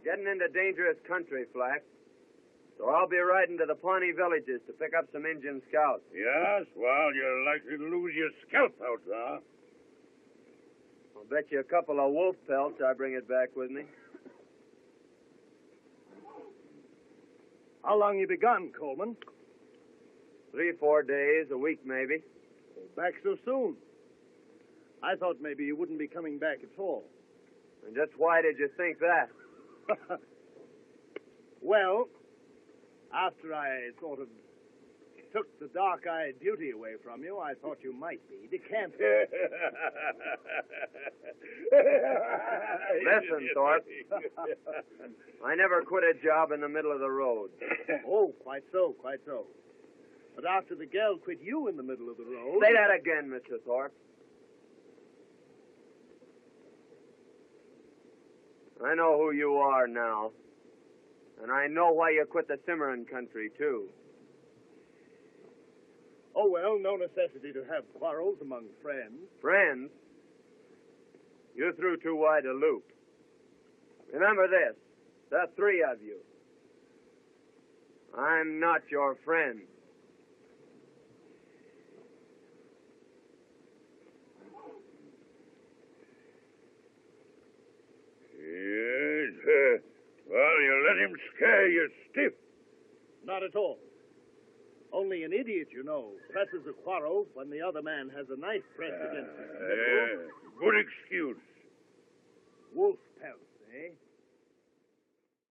Getting into dangerous country, Flack. So I'll be riding to the Pawnee villages to pick up some Indian scouts. Yes? Well, you're likely to lose your scalp out there. I'll bet you a couple of wolf pelts I bring it back with me. How long you begun, Coleman? 3-4 days, a week maybe. Back so soon. I thought maybe you wouldn't be coming back at all. And just why did you think that? Well, after I sort of took the dark-eyed beauty away from you, I thought you might be decamped. Listen, Thorpe. I never quit a job in the middle of the road. Oh, quite so, quite so. But after the gal quit you in the middle of the road... Say that again, Mr. Thorpe. I know who you are now. And I know why you quit the Cimarron country, too. Oh, well, no necessity to have quarrels among friends. Friends? You threw too wide a loop. Remember this, the three of you. I'm not your friend. Yes, well, you let him scare you stiff. Not at all. Only an idiot, you know, presses a quarrel when the other man has a knife pressed against his nipple. Good excuse. Wolf pelts, eh?